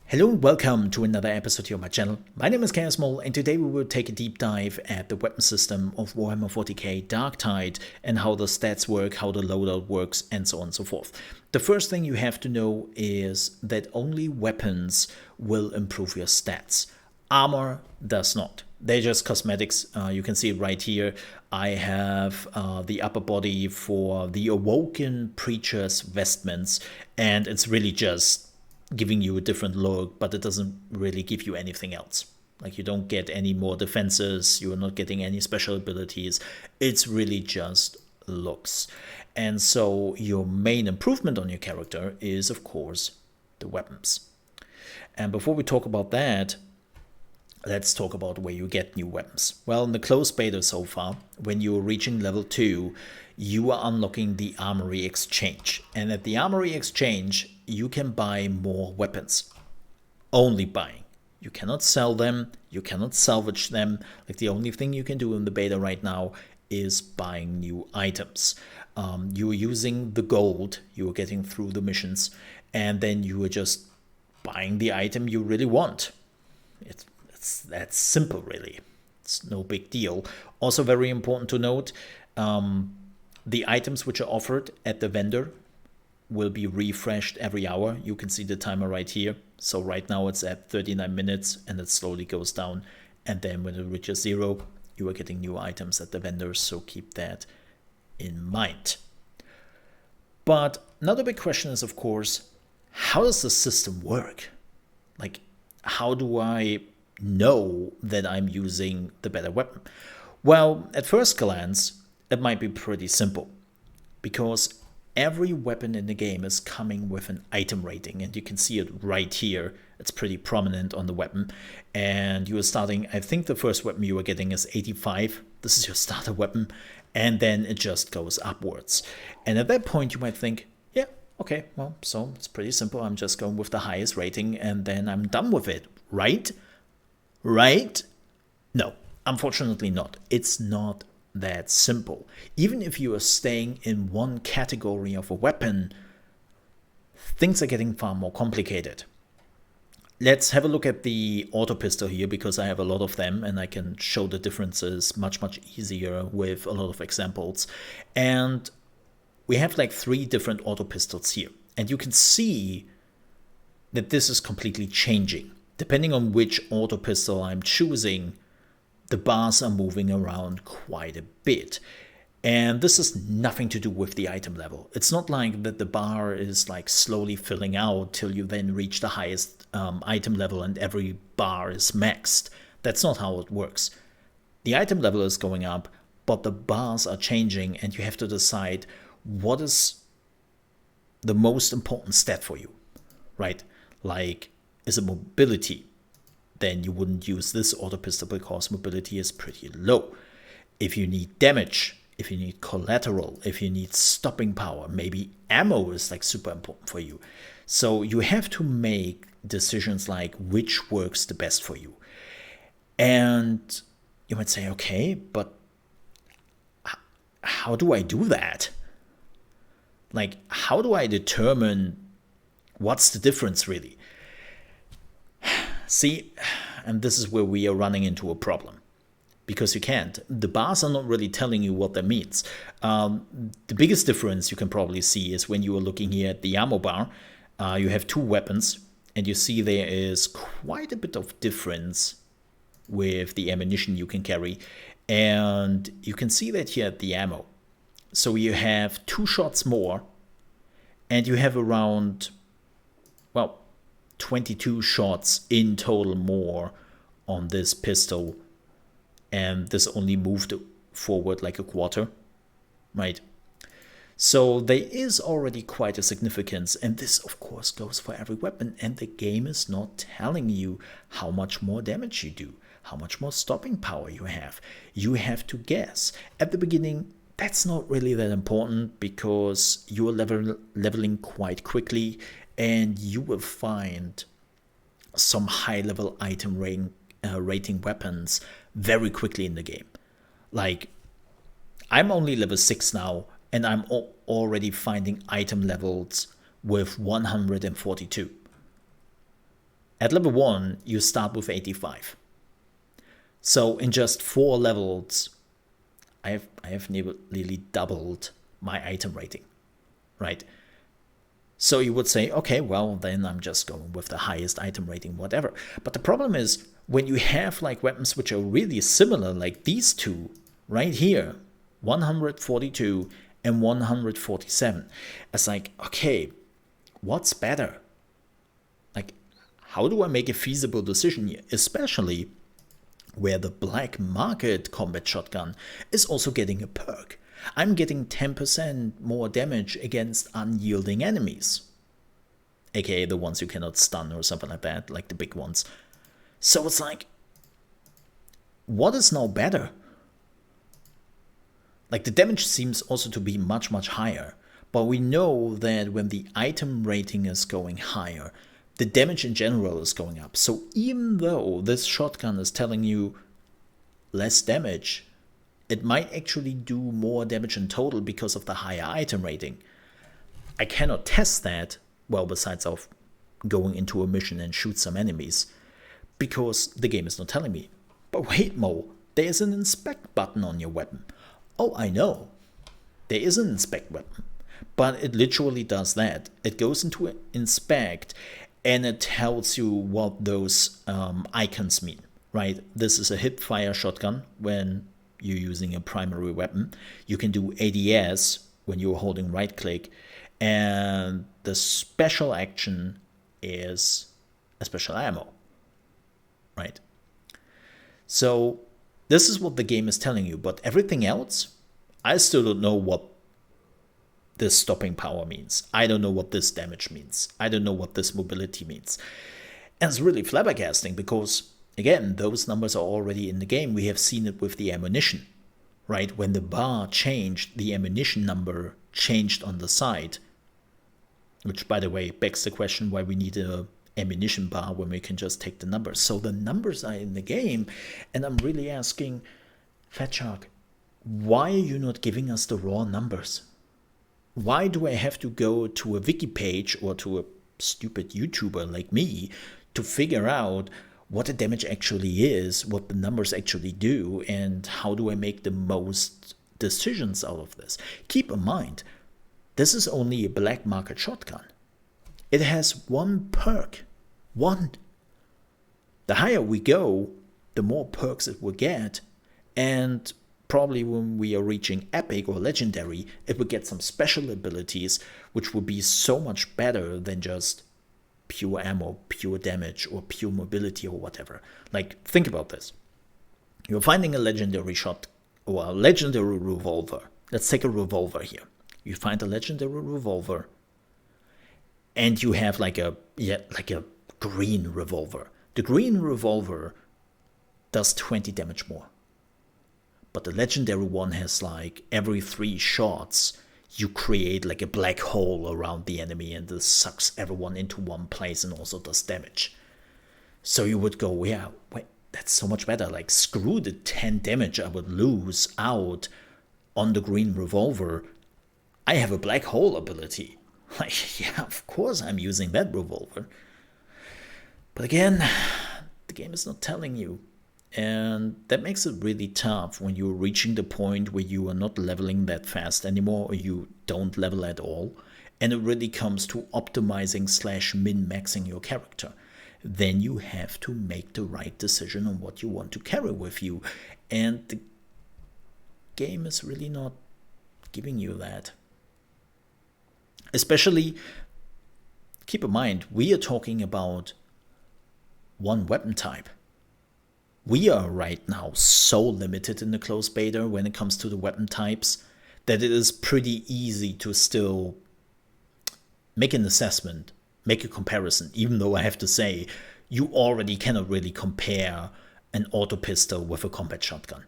Hello and welcome to another episode here on my channel. My name is ChaosMole and today we will take a deep dive at the weapon system of Warhammer 40k Darktide and how the stats work, how the loadout works, and so on and so forth. The first thing you have to know is that only weapons will improve your stats. Armor does not. They're just cosmetics. You can see it right here. I have the upper body for the Awoken Preacher's vestments, and it's really just giving you a different look, but it doesn't really give you anything else. Like, you don't get any more defenses, you're not getting any special abilities. It's really just looks. And so your main improvement on your character is, of course, the weapons. And before we talk about that, let's talk about where you get new weapons. Well, in the closed beta so far, when you're reaching level 2, you are unlocking the Armory Exchange. And at the Armory Exchange, you can buy more weapons. Only buying. You cannot sell them, you cannot salvage them. Like, the only thing you can do in the beta right now is buying new items. You're using the gold you're getting through the missions, and then you are just buying the item you really want. It's that simple, really. It's no big deal. Also very important to note, the items which are offered at the vendor will be refreshed every hour. You can see the timer right here. So right now it's at 39 minutes and it slowly goes down. And then when it reaches 0, you are getting new items at the vendors. So keep that in mind. But another big question is, of course, how does the system work? Like, how do I know that I'm using the better weapon? Well, at first glance, it might be pretty simple, because every weapon in the game is coming with an item rating, and you can see it right here. It's pretty prominent on the weapon, and you are starting, I think the first weapon you are getting is 85. This is your starter weapon, and then it just goes upwards. And at that point you might think, yeah, okay, well, so it's pretty simple. I'm just going with the highest rating and then I'm done with it, right? Right? No, unfortunately not. It's not that simple. Even if you are staying in one category of a weapon, things are getting far more complicated. Let's have a look at the auto pistol here, because I have a lot of them and I can show the differences much easier with a lot of examples. And we have like 3 different auto pistols here, and you can see that this is completely changing. Depending on which auto pistol I'm choosing, the bars are moving around quite a bit. And this has nothing to do with the item level. It's not like that the bar is like slowly filling out till you then reach the highest item level and every bar is maxed. That's not how it works. The item level is going up, but the bars are changing, and you have to decide what is the most important stat for you, right? Like, is it mobility? Then you wouldn't use this auto pistol because mobility is pretty low. If you need damage, if you need collateral, if you need stopping power, maybe ammo is like super important for you. So you have to make decisions like which works the best for you. And you might say, okay, but how do I do that? Like, how do I determine what's the difference really? See, and this is where we are running into a problem, because you can't. The bars are not really telling you what that means. The biggest difference you can probably see is when you are looking here at the ammo bar. You have 2 weapons, and you see there is quite a bit of difference with the ammunition you can carry. And you can see that here at the ammo. So you have 2 shots more, and you have around, well, 22 shots in total more on this pistol, and this only moved forward like a quarter, right? So there is already quite a significance, and this of course goes for every weapon, and the game is not telling you how much more damage you do, how much more stopping power you have. You have to guess. At the beginning, that's not really that important, because you are leveling quite quickly, and you will find some high-level item rating weapons very quickly in the game. Like, I'm only level 6 now, and I'm already finding item levels with 142. At level 1, you start with 85. So in just 4 levels, I have nearly doubled my item rating, right? So you would say, okay, well, then I'm just going with the highest item rating, whatever. But the problem is, when you have like weapons which are really similar, like these two right here, 142 and 147, it's like, okay, what's better? Like, how do I make a feasible decision here? Especially where the black market combat shotgun is also getting a perk. I'm getting 10% more damage against unyielding enemies, aka the ones you cannot stun or something like that, like the big ones. So it's like, what is now better? Like, the damage seems also to be much, much higher, but we know that when the item rating is going higher, the damage in general is going up. So even though this shotgun is telling you less damage, it might actually do more damage in total because of the higher item rating. I cannot test that, well, besides of going into a mission and shoot some enemies, because the game is not telling me. But wait, Mo, there's an inspect button on your weapon. Oh, I know. There is an inspect weapon, but it literally does that. It goes into inspect and it tells you what those icons mean, right? This is a hip fire shotgun when you're using a primary weapon. You can do ADS when you're holding right click, and the special action is a special ammo, right? So this is what the game is telling you, but everything else, I still don't know what this stopping power means. I don't know what this damage means. I don't know what this mobility means. And it's really flabbergasting because, again, those numbers are already in the game. We have seen it with the ammunition, right? When the bar changed, the ammunition number changed on the side, which, by the way, begs the question why we need a ammunition bar when we can just take the numbers. So the numbers are in the game, and I'm really asking, Fat Shark, why are you not giving us the raw numbers? Why do I have to go to a wiki page or to a stupid YouTuber like me to figure out what the damage actually is, what the numbers actually do, and how do I make the most decisions out of this? Keep in mind, this is only a black market shotgun. It has one perk. One. The higher we go, the more perks it will get, and probably when we are reaching epic or legendary, it will get some special abilities which will be so much better than just pure ammo, pure damage, or pure mobility or whatever. Like, think about this. You're finding a legendary shot or a legendary revolver. Let's take a revolver here. You find a legendary revolver and you have like a green revolver. The green revolver does 20 damage more. But the legendary one has like every 3 shots you create like a black hole around the enemy, and this sucks everyone into one place and also does damage. So you would go, yeah, wait, that's so much better. Like, screw the 10 damage I would lose out on the green revolver. I have a black hole ability. Like, yeah, of course I'm using that revolver. But again, the game is not telling you. And that makes it really tough when you're reaching the point where you are not leveling that fast anymore, or you don't level at all, and it really comes to optimizing / min-maxing your character. Then you have to make the right decision on what you want to carry with you. And the game is really not giving you that. Especially, keep in mind, we are talking about one weapon type. We are right now so limited in the closed beta when it comes to the weapon types that it is pretty easy to still make an assessment, make a comparison, even though I have to say, you already cannot really compare an auto pistol with a combat shotgun.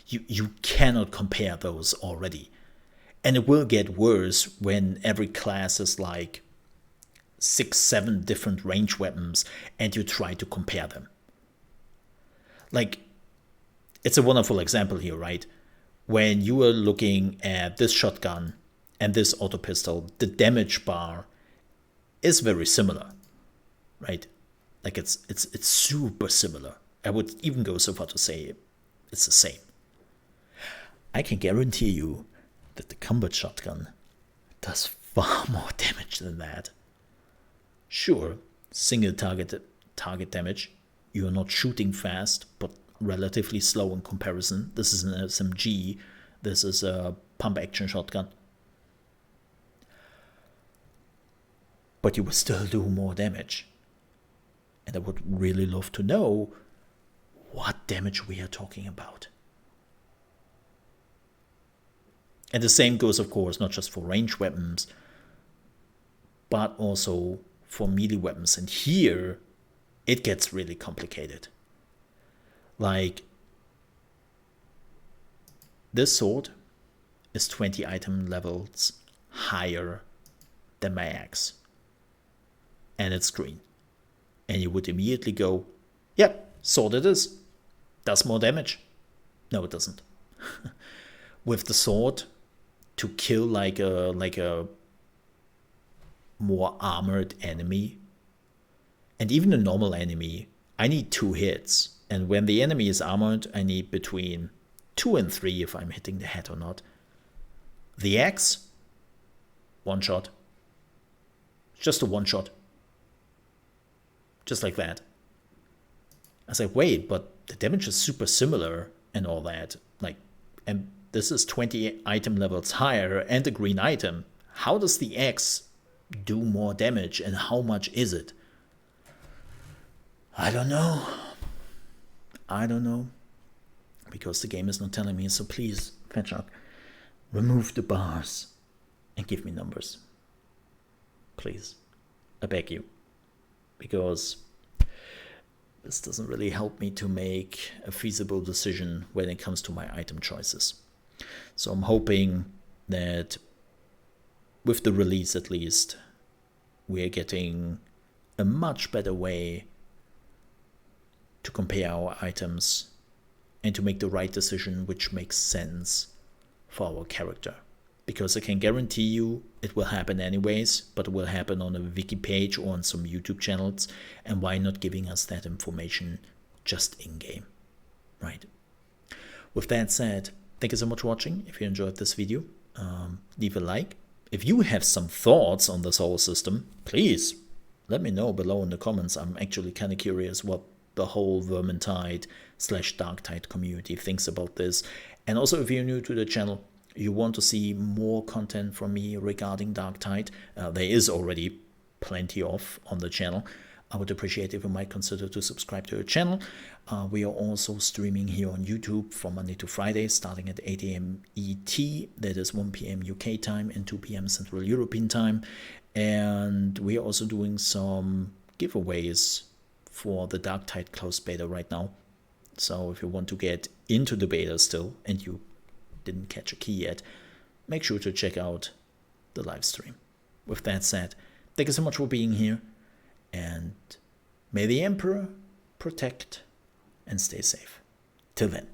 You cannot compare those already. And it will get worse when every class is like 6-7 different range weapons and you try to compare them. Like, it's a wonderful example here, right? When you are looking at this shotgun and this auto pistol, the damage bar is very similar, right? Like it's super similar. I would even go so far to say it's the same. I can guarantee you that the combat shotgun does far more damage than that. Sure, single target damage. You're not shooting fast, but relatively slow in comparison. This is an SMG. This is a pump action shotgun. But you will still do more damage. And I would really love to know what damage we are talking about. And the same goes, of course, not just for ranged weapons, but also for melee weapons. And here, it gets really complicated. Like, this sword is 20 item levels higher than my axe. And it's green. And you would immediately go, yep, sword it is. Does more damage. No, it doesn't. With the sword, to kill like a more armored enemy, and even a normal enemy, I need 2 hits. And when the enemy is armored, I need between 2 and 3 if I'm hitting the head or not. The axe, 1 shot. Just a 1 shot. Just like that. I was like, wait, but the damage is super similar and all that. Like, and this is 20 item levels higher and a green item. How does the axe do more damage and how much is it? I don't know. I don't know. Because the game is not telling me. So please, Fetchuk, remove the bars and give me numbers. Please. I beg you. Because this doesn't really help me to make a feasible decision when it comes to my item choices. So I'm hoping that with the release at least, we're getting a much better way to compare our items and to make the right decision which makes sense for our character. Because I can guarantee you it will happen anyways, but it will happen on a wiki page or on some YouTube channels. And why not giving us that information just in-game, right? With that said, thank you so much for watching. If you enjoyed this video, leave a like. If you have some thoughts on this whole system, please let me know below in the comments. I'm actually kind of curious what the whole Vermintide/Darktide community thinks about this. And also, if you're new to the channel, you want to see more content from me regarding Darktide, there is already plenty of on the channel. I would appreciate if you might consider to subscribe to the channel. We are also streaming here on YouTube from Monday to Friday, starting at 8 AM ET, that is 1 PM UK time and 2 PM Central European time. And we are also doing some giveaways for the Darktide closed beta right now. So if you want to get into the beta still and you didn't catch a key yet, make sure to check out the live stream. With that said, thank you so much for being here, and may the Emperor protect and stay safe. Till then.